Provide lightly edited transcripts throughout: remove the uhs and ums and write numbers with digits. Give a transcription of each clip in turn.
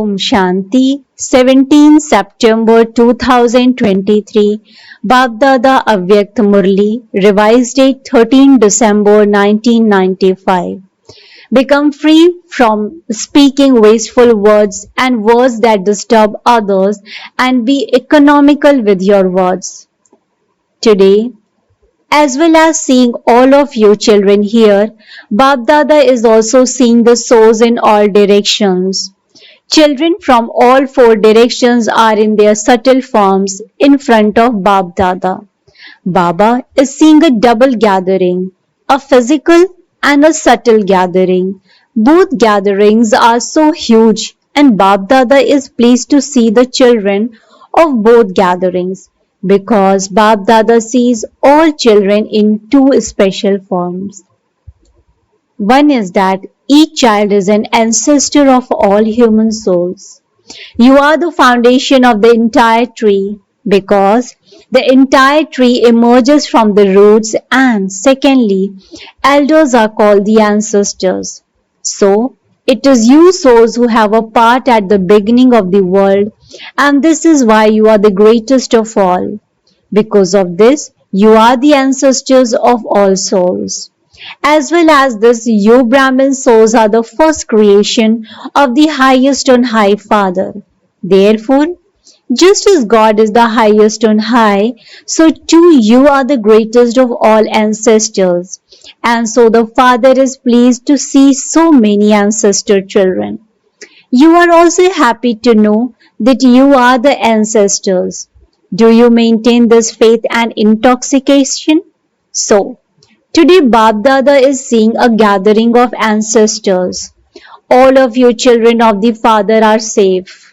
Om Shanti, 17 September 2023, Baapdada Avyakt Murli, revised date 13 December 1995. Become free from speaking wasteful words and words that disturb others and be economical with your words. Today, as well as seeing all of you children here, Baapdada is also seeing the souls in all directions. Children from all four directions are in their subtle forms in front of Baapdada. Baba is seeing a double gathering, a physical and a subtle gathering. Both gatherings are so huge, and Baapdada is pleased to see the children of both gatherings because Baapdada sees all children in two special forms. One is that each child is an ancestor of all human souls. You are the foundation of the entire tree because the entire tree emerges from the roots, and secondly, elders are called the ancestors. So, it is you souls who have a part at the beginning of the world, and this is why you are the greatest of all. Because of this, you are the ancestors of all souls. As well as this, you Brahmin souls are the first creation of the highest on high Father. Therefore, just as God is the highest on high, so too you are the greatest of all ancestors. And so the Father is pleased to see so many ancestor children. You are also happy to know that you are the ancestors. Do you maintain this faith and intoxication? So, today Baapdada is seeing a gathering of ancestors. All of you children of the Father are safe.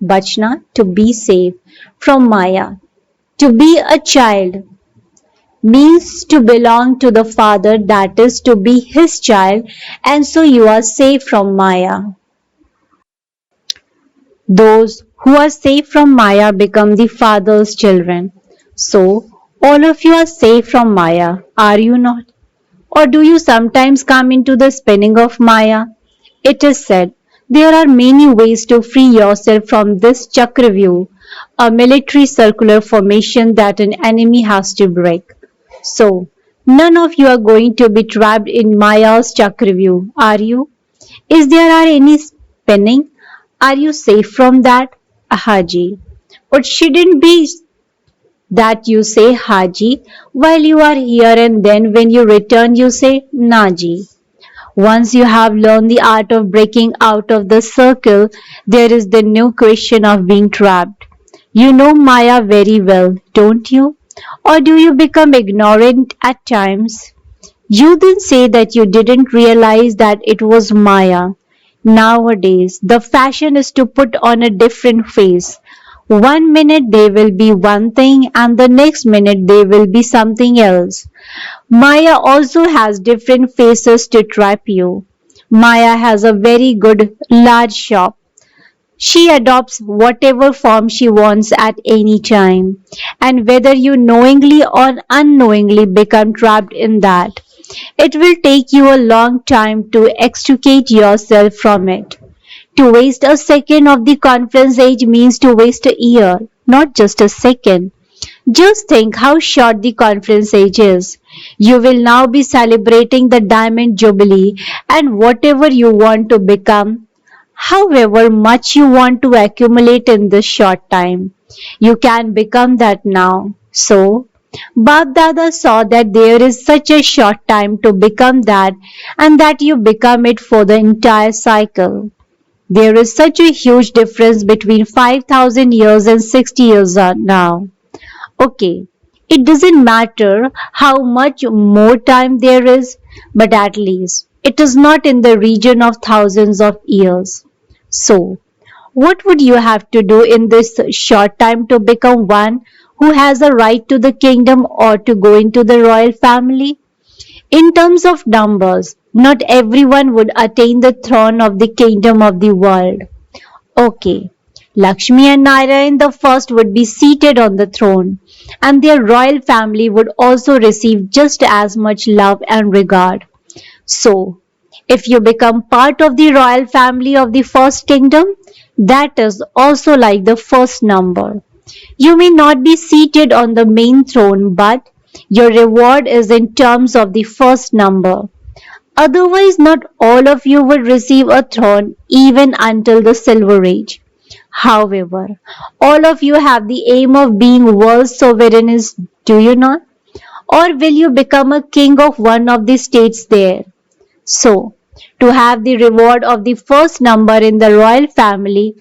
Bachna, to be safe from Maya. To be a child means to belong to the Father, that is to be His child, and so you are safe from Maya. Those who are safe from Maya become the Father's children. So, all of you are safe from Maya, are you not? Or do you sometimes come into the spinning of Maya? It is said, there are many ways to free yourself from this Chakravyuh, a military circular formation that an enemy has to break. So, none of you are going to be trapped in Maya's Chakravyuh, are you? Is there any spinning? Are you safe from that? Haji. It shouldn't be that you say Haji while you are here and then when you return you say Naji. Once you have learned the art of breaking out of the circle, there is the no question of being trapped. You know Maya very well, don't you? Or do you become ignorant at times? You then say that you didn't realize that it was Maya. Nowadays, the fashion is to put on a different face. One minute they will be one thing and the next minute they will be something else. Maya also has different faces to trap you. Maya has a very good large shop. She adopts whatever form she wants at any time, and whether you knowingly or unknowingly become trapped in that, it will take you a long time to extricate yourself from it. To waste a second of the conference age means to waste a year, not just a second. Just think how short the conference age is. You will now be celebrating the Diamond Jubilee and whatever you want to become, however much you want to accumulate in this short time, you can become that now. So, Baapdada saw that there is such a short time to become that and that you become it for the entire cycle. There is such a huge difference between 5,000 years and 60 years now. Okay, it doesn't matter how much more time there is, but at least it is not in the region of thousands of years. So, what would you have to do in this short time to become one who has a right to the kingdom or to go into the royal family? In terms of numbers, not everyone would attain the throne of the kingdom of the world. Okay, Lakshmi and Narayan the first would be seated on the throne, and their royal family would also receive just as much love and regard. So, if you become part of the royal family of the first kingdom, That is also like the first number. You may not be seated on the main throne, but your reward is in terms of the first number. Otherwise, not all of you would receive a throne even until the Silver Age. However, all of you have the aim of being world sovereigns, do you not? Or will you become a king of one of the states there? So, to have the reward of the first number in the royal family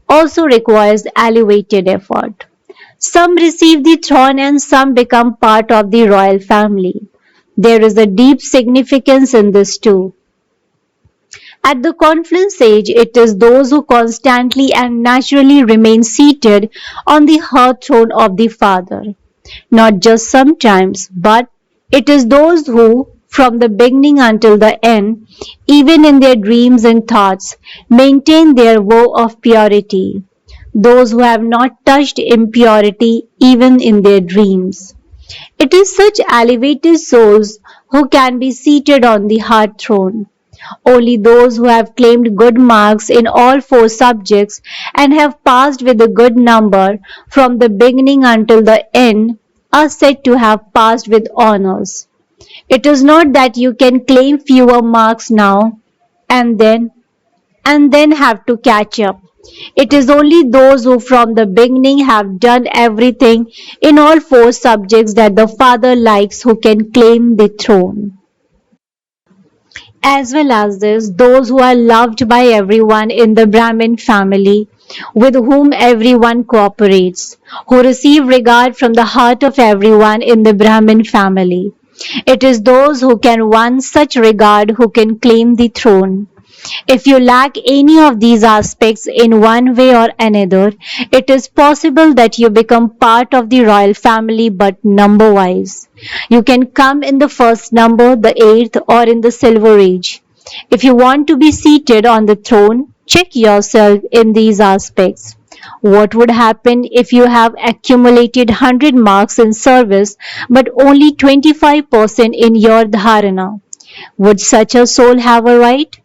also requires elevated effort. Some receive the throne and some become part of the royal family. There is a deep significance in this too. At the confluence age, it is those who constantly and naturally remain seated on the hearth throne of the Father. Not just sometimes, but it is those who, from the beginning until the end, even in their dreams and thoughts, maintain their vow of purity. Those who have not touched impurity even in their dreams. It is such elevated souls who can be seated on the heart throne. Only those who have claimed good marks in all four subjects and have passed with a good number from the beginning until the end are said to have passed with honors. It is not that you can claim fewer marks now and then have to catch up. It is only those who from the beginning have done everything in all four subjects that the Father likes who can claim the throne. As well as this, those who are loved by everyone in the Brahmin family, with whom everyone cooperates, who receive regard from the heart of everyone in the Brahmin family. It is those who can win such regard who can claim the throne. If you lack any of these aspects in one way or another, it is possible that you become part of the royal family but number wise. You can come in the first number, the eighth, or in the silver age. If you want to be seated on the throne, check yourself in these aspects. What would happen if you have accumulated 100 marks in service but only 25% in your dharana? Would such a soul have a right?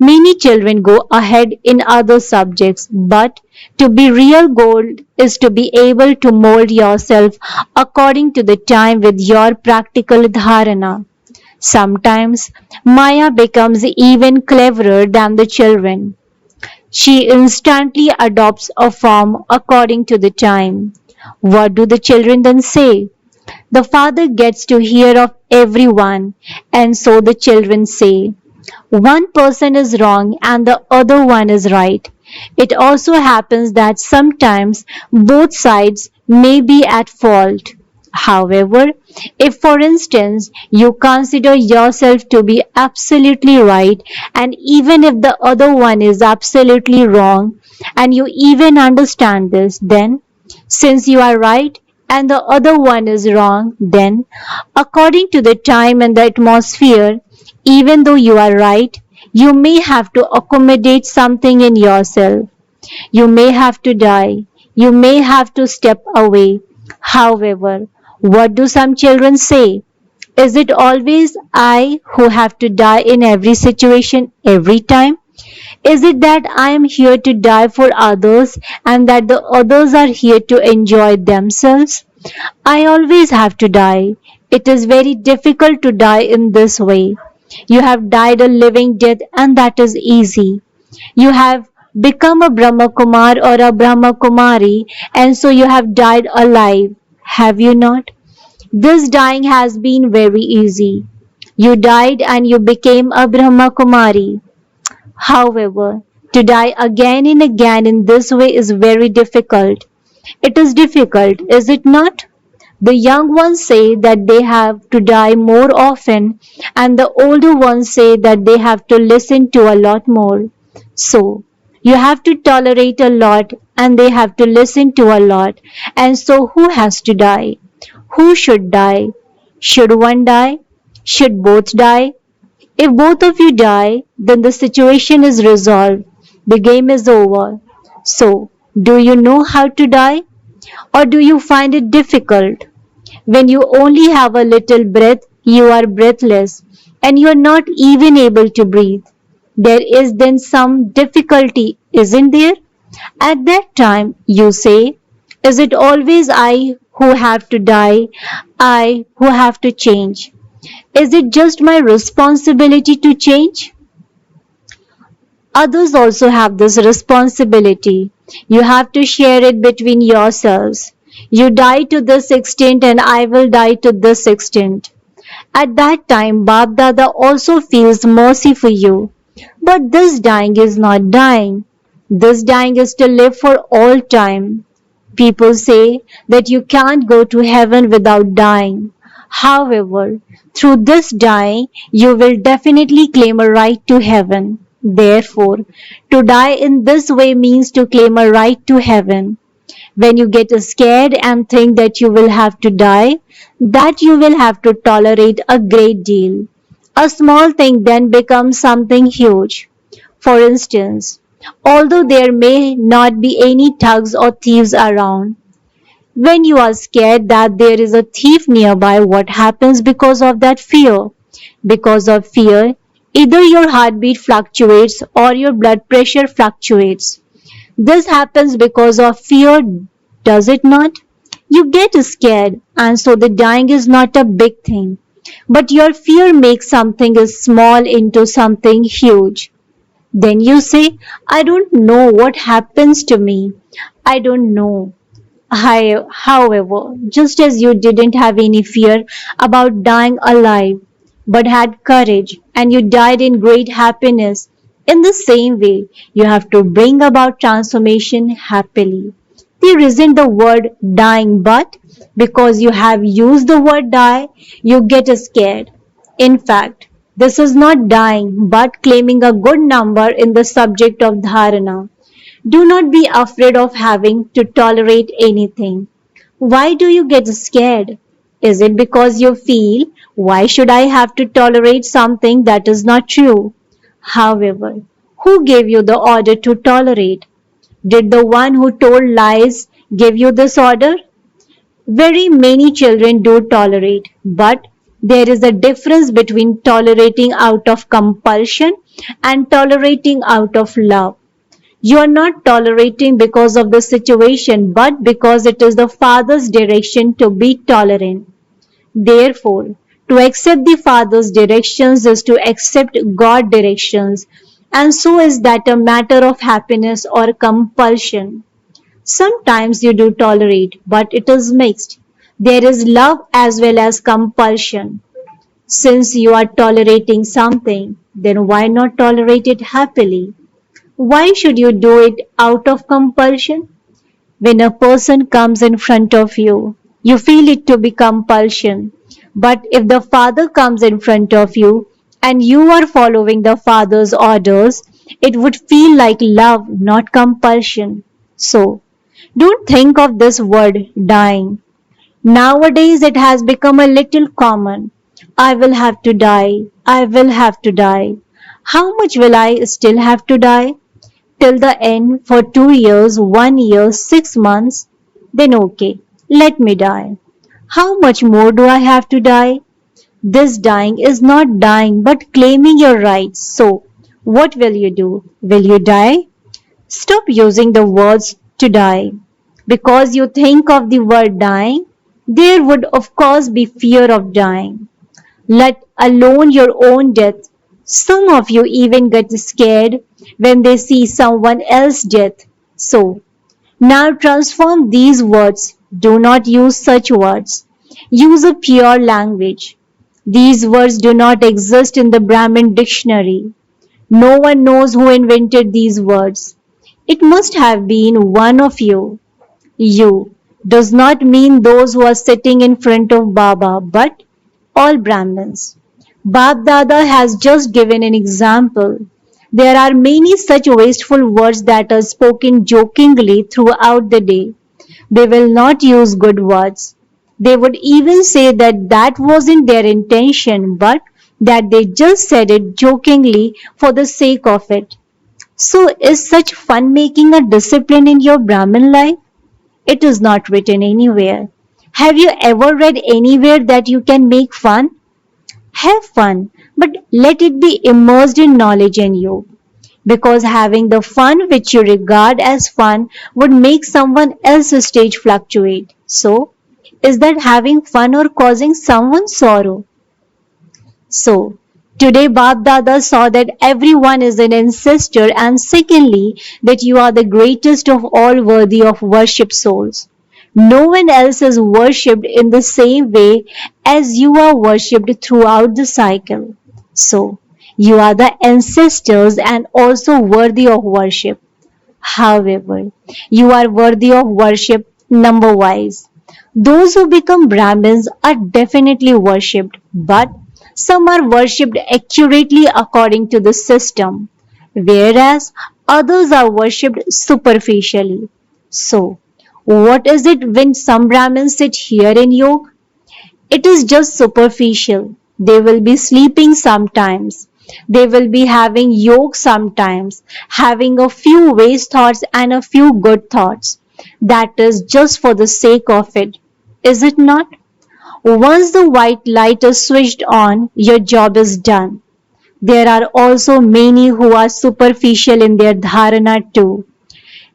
Many children go ahead in other subjects, but to be real gold is to be able to mold yourself according to the time with your practical dharana. Sometimes Maya becomes even cleverer than the children. She instantly adopts a form according to the time. What do the children then say? The father gets to hear of everyone, and so the children say, one person is wrong and the other one is right. It also happens that sometimes both sides may be at fault. However, if for instance you consider yourself to be absolutely right and even if the other one is absolutely wrong and you even understand this, then since you are right and the other one is wrong, then according to the time and the atmosphere, even though you are right, you may have to accommodate something in yourself. You may have to die. You may have to step away. However, what do some children say? Is it always I who have to die in every situation, every time? Is it that I am here to die for others and that the others are here to enjoy themselves? I always have to die. It is very difficult to die in this way. You have died a living death and that is easy. You have become a Brahma Kumar or a Brahma Kumari and so you have died alive. Have you not? This dying has been very easy. You died and you became a Brahma Kumari. However, to die again and again in this way is very difficult. It is difficult, is it not? The young ones say that they have to die more often, and the older ones say that they have to listen to a lot more. So, you have to tolerate a lot, and they have to listen to a lot. And so, who has to die? Who should die? Should one die? Should both die? If both of you die, then the situation is resolved. The game is over. So, do you know how to die? Or do you find it difficult? When you only have a little breath, you are breathless and you are not even able to breathe. There is then some difficulty, isn't there? At that time, you say, is it always I who have to die? I who have to change? Is it just my responsibility to change? Others also have this responsibility. You have to share it between yourselves. You die to this extent and I will die to this extent. At that time, Baapdada also feels mercy for you. But this dying is not dying. This dying is to live for all time. People say that you can't go to heaven without dying. However, through this dying, you will definitely claim a right to heaven. Therefore, to die in this way means to claim a right to heaven. When you get scared and think that you will have to die, that you will have to tolerate a great deal. A small thing then becomes something huge. For instance, although there may not be any thugs or thieves around, when you are scared that there is a thief nearby, what happens because of that fear? Because of fear, either your heartbeat fluctuates or your blood pressure fluctuates. This happens because of fear, does it not? You get scared, and so the dying is not a big thing. But your fear makes something small into something huge. Then you say, I don't know what happens to me. I don't know. However, just as you didn't have any fear about dying alive, but had courage and you died in great happiness, in the same way, you have to bring about transformation happily. There isn't the word dying, but because you have used the word die, you get scared. In fact, this is not dying, but claiming a good number in the subject of dharana. Do not be afraid of having to tolerate anything. Why do you get scared? Is it because you feel, why should I have to tolerate something that is not true? However, who gave you the order to tolerate? Did the one who told lies give you this order? Very many children do tolerate, but there is a difference between tolerating out of compulsion and tolerating out of love. You are not tolerating because of the situation, but because it is the Father's direction to be tolerant. Therefore, to accept the Father's directions is to accept God's directions, and so is that a matter of happiness or compulsion. Sometimes you do tolerate, but it is mixed. There is love as well as compulsion. Since you are tolerating something, then why not tolerate it happily? Why should you do it out of compulsion? When a person comes in front of you, you feel it to be compulsion. But if the Father comes in front of you and you are following the Father's orders, it would feel like love, not compulsion. So, don't think of this word dying. Nowadays it has become a little common. I will have to die. I will have to die. How much will I still have to die? Till the end for 2 years, 1 year, 6 months? Then okay, let me die. How much more do I have to die? This dying is not dying but claiming your rights. So, what will you do? Will you die? Stop using the words to die. Because you think of the word dying, there would of course be fear of dying, let alone your own death. Some of you even get scared when they see someone else's death. So, now transform these words. Do not use such words. Use a pure language. These words do not exist in the Brahmin dictionary. No one knows who invented these words. It must have been one of you. You does not mean those who are sitting in front of Baba, but all Brahmins. Baapdada has just given an example. There are many such wasteful words that are spoken jokingly throughout the day. They will not use good words. They would even say that that wasn't their intention, but that they just said it jokingly for the sake of it. So, is such fun making a discipline in your Brahmin life? It is not written anywhere. Have you ever read anywhere that you can make fun? Have fun, but let it be immersed in knowledge in you. because having the fun which you regard as fun would make someone else's stage fluctuate. So, is that having fun or causing someone sorrow? So, today Baapdada saw that everyone is an ancestor, and secondly, that you are the greatest of all worthy of worship souls. No one else is worshipped in the same way as you are worshipped throughout the cycle. So, you are the ancestors and also worthy of worship. However, you are worthy of worship number wise. Those who become Brahmins are definitely worshipped, but some are worshipped accurately according to the system, whereas others are worshipped superficially. So, what is it when some Brahmins sit here in yoga? It is just superficial. They will be sleeping sometimes. They will be having yoga sometimes, having a few waste thoughts and a few good thoughts. That is just for the sake of it, is it not? Once the white light is switched on, your job is done. There are also many who are superficial in their dharana too.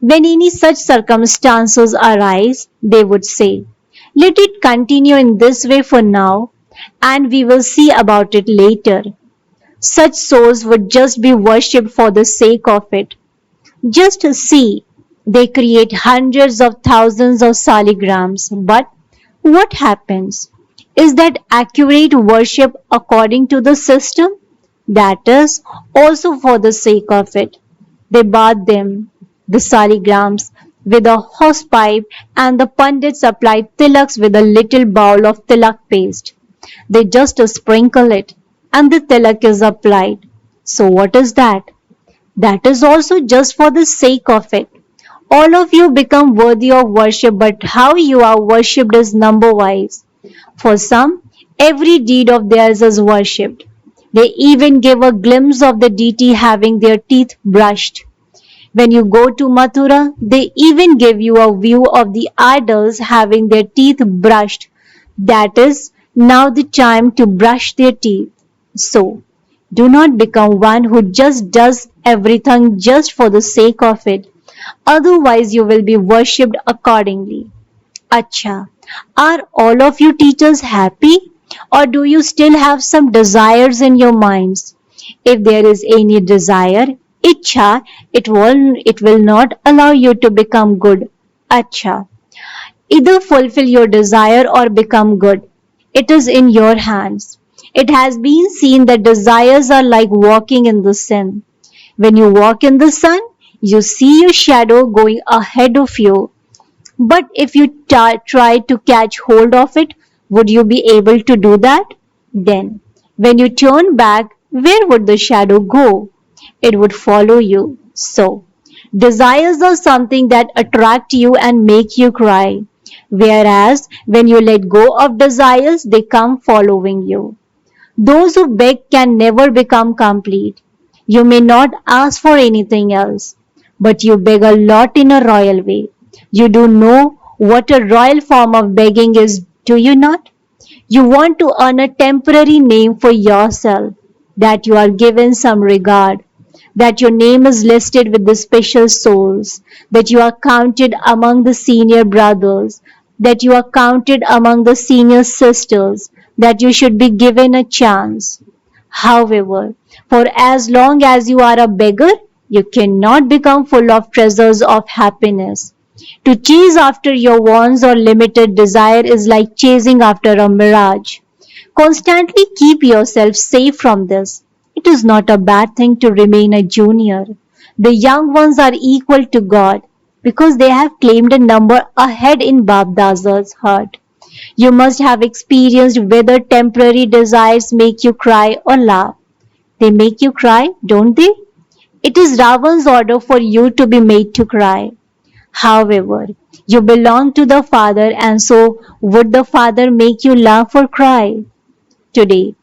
When any such circumstances arise, they would say, let it continue in this way for now, and we will see about it later. Such souls would just be worshipped for the sake of it. Just see, they create hundreds of thousands of saligrams, but what happens? Is that accurate worship according to the system? That is also for the sake of it. They bathe them, the saligrams, with a hosepipe, and the pundits apply tilaks with a little bowl of tilak paste. They just sprinkle it, and the tilak is applied. So what is that? That is also just for the sake of it. All of you become worthy of worship, but how you are worshipped is number wise. For some, every deed of theirs is worshipped. They even give a glimpse of the deity having their teeth brushed. When you go to Mathura, they even give you a view of the idols having their teeth brushed. That is now the time to brush their teeth. So, do not become one who just does everything just for the sake of it. Otherwise, you will be worshipped accordingly. Acha, are all of you teachers happy? Or do you still have some desires in your minds? If there is any desire, Ichha, it will not allow you to become good. Acha. Either fulfill your desire or become good. It is in your hands. It has been seen that desires are like walking in the sun. When you walk in the sun, you see your shadow going ahead of you. But if you try to catch hold of it, would you be able to do that? Then, when you turn back, where would the shadow go? It would follow you. So, desires are something that attract you and make you cry. Whereas, when you let go of desires, they come following you. Those who beg can never become complete. You may not ask for anything else, but you beg a lot in a royal way. You do know what a royal form of begging is, do you not? You want to earn a temporary name for yourself, that you are given some regard, that your name is listed with the special souls, that you are counted among the senior brothers, that you are counted among the senior sisters, that you should be given a chance. However, for as long as you are a beggar, you cannot become full of treasures of happiness. To chase after your wants or limited desire is like chasing after a mirage. Constantly keep yourself safe from this. It is not a bad thing to remain a junior. The young ones are equal to God because they have claimed a number ahead in Baapdada's heart. You must have experienced whether temporary desires make you cry or laugh. They make you cry, don't they? It is Ravan's order for you to be made to cry. However, you belong to the Father, and so would the Father make you laugh or cry? Today,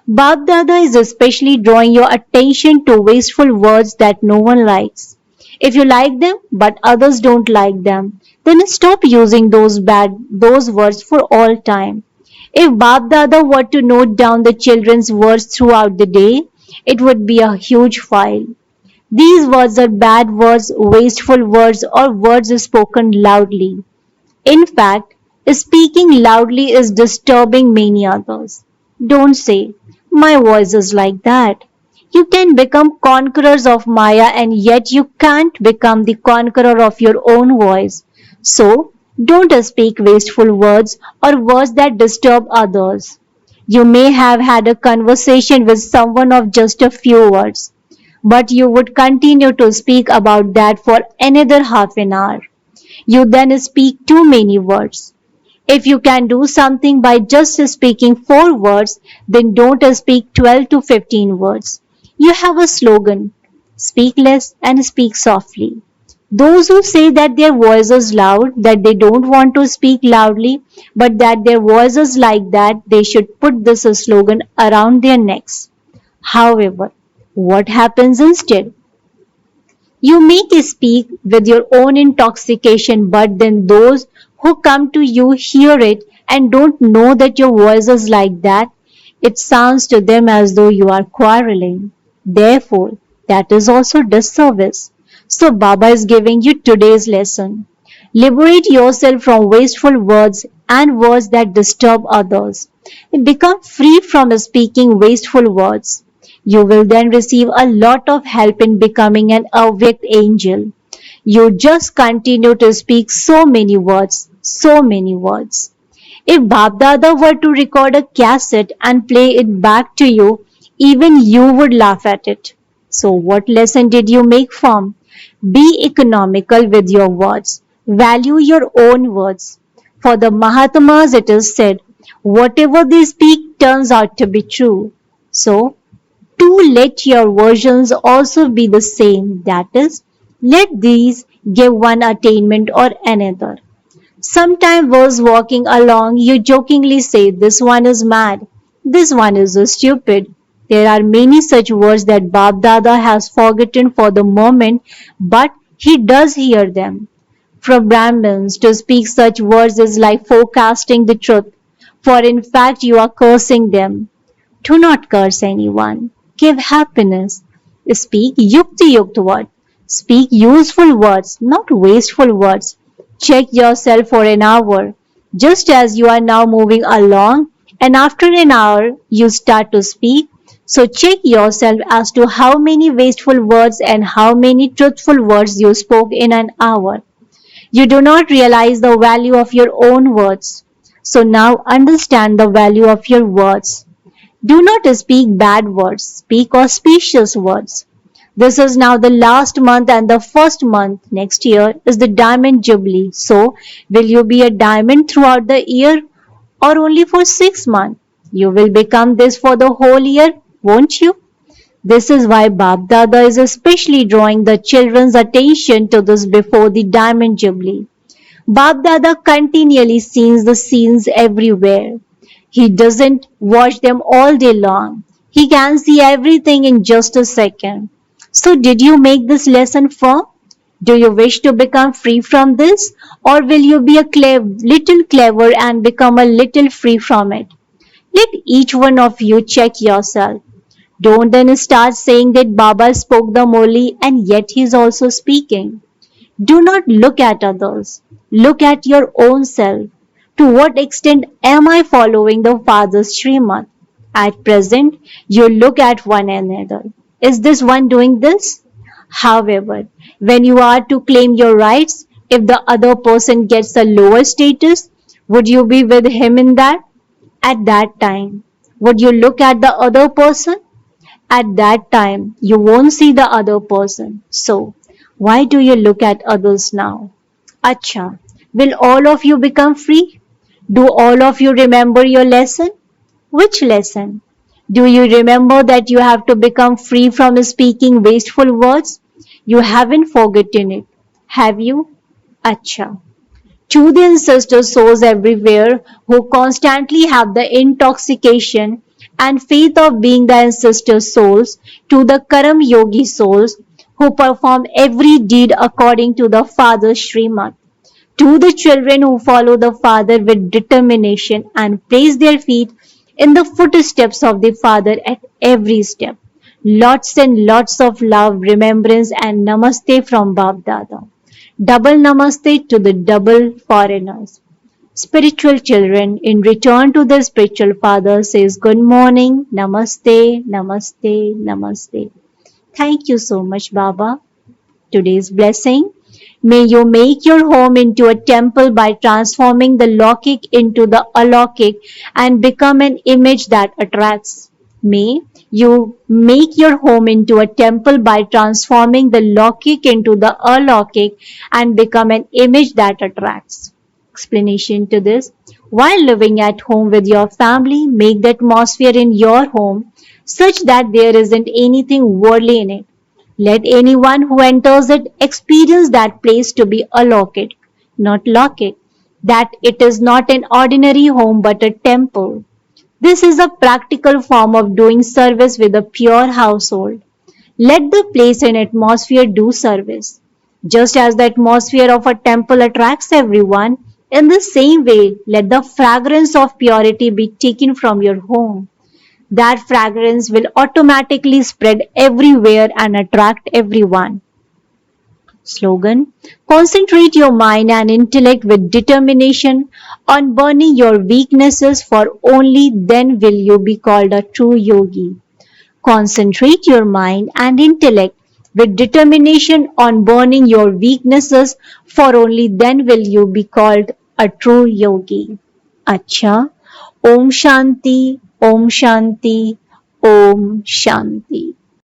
Baapdada is especially drawing your attention to wasteful words that no one likes. If you like them but others don't like them, then stop using those words for all time. If Baapdada were to note down the children's words throughout the day, it would be a huge file. These words are bad words, wasteful words, or words spoken loudly. In fact, speaking loudly is disturbing many others. Don't say, my voice is like that. You can become conquerors of Maya and yet you can't become the conqueror of your own voice. So, don't speak wasteful words or words that disturb others. You may have had a conversation with someone of just a few words, but you would continue to speak about that for another half an hour. You then speak too many words. If you can do something by just speaking 4 words, then don't speak 12 to 15 words. You have a slogan: speak less and speak softly. Those who say that their voice is loud, that they don't want to speak loudly, but that their voice is like that, they should put this slogan around their necks. However, what happens instead? You may speak with your own intoxication, but then those who come to you hear it and don't know that your voice is like that. It sounds to them as though you are quarreling. Therefore, that is also disservice. So Baba is giving you today's lesson. Liberate yourself from wasteful words and words that disturb others. Become free from speaking wasteful words. You will then receive a lot of help in becoming an awake angel. You just continue to speak so many words, so many words. If Baapdada were to record a cassette and play it back to you, even you would laugh at it. So what lesson did you make from? Be economical with your words. Value your own words. For the Mahatmas it is said, whatever they speak turns out to be true. So do let your versions also be the same, that is, let these give one attainment or another. Sometime whilst walking along, you jokingly say, this one is mad, this one is stupid. There are many such words that Bab Dada has forgotten for the moment, but he does hear them. For Brahmins, to speak such words is like forecasting the truth, for in fact you are cursing them. Do not curse anyone. Give happiness. Speak yukti-yukt words. Speak useful words, not wasteful words. Check yourself for an hour, just as you are now moving along, and after an hour you start to speak. So check yourself as to how many wasteful words and how many truthful words you spoke in an hour. You do not realize the value of your own words. So now understand the value of your words. Do not speak bad words, speak auspicious words. This is now the last month and the first month next year is the diamond jubilee. So, will you be a diamond throughout the year or only for 6 months? You will become this for the whole year, won't you? This is why Baapdada is especially drawing the children's attention to this before the diamond jubilee. Baapdada continually sees the scenes everywhere. He doesn't watch them all day long. He can see everything in just a second. So did you make this lesson firm? Do you wish to become free from this? Or will you be a little clever and become a little free from it? Let each one of you check yourself. Don't then start saying that Baba spoke the Murli and yet he is also speaking. Do not look at others. Look at your own self. To what extent am I following the Father's Srimad? At present, you look at one another. Is this one doing this? However, when you are to claim your rights, if the other person gets a lower status, would you be with him in that? At that time, would you look at the other person? At that time, you won't see the other person. So, why do you look at others now? Acha, will all of you become free? Do all of you remember your lesson? Which lesson? Do you remember that you have to become free from speaking wasteful words? You haven't forgotten it, have you? Acha. To the ancestor souls everywhere who constantly have the intoxication and faith of being the ancestor souls, to the Karam Yogi souls who perform every deed according to the Father's Srimad, to the children who follow the Father with determination and place their feet in the footsteps of the Father at every step. Lots and lots of love, remembrance and namaste from Baapdada. Double namaste to the double foreigners. Spiritual children, in return to their spiritual father, says good morning, namaste, namaste, namaste. Thank you so much, Baba. Today's blessing. May you make your home into a temple by transforming the Lokik into the Alokik and become an image that attracts. May you make your home into a temple by transforming the Lokik into the Alokik and become an image that attracts. Explanation to this. While living at home with your family, make the atmosphere in your home such that there isn't anything worldly in it. Let anyone who enters it experience that place to be a locket, not locket, that it is not an ordinary home but a temple. This is a practical form of doing service with a pure household. Let the place and atmosphere do service. Just as the atmosphere of a temple attracts everyone, in the same way, let the fragrance of purity be taken from your home. That fragrance will automatically spread everywhere and attract everyone. Slogan. Concentrate your mind and intellect with determination on burning your weaknesses, for only then will you be called a true yogi. Concentrate your mind and intellect with determination on burning your weaknesses, for only then will you be called a true yogi. Acha. Om Shanti, Om Shanti, Om Shanti.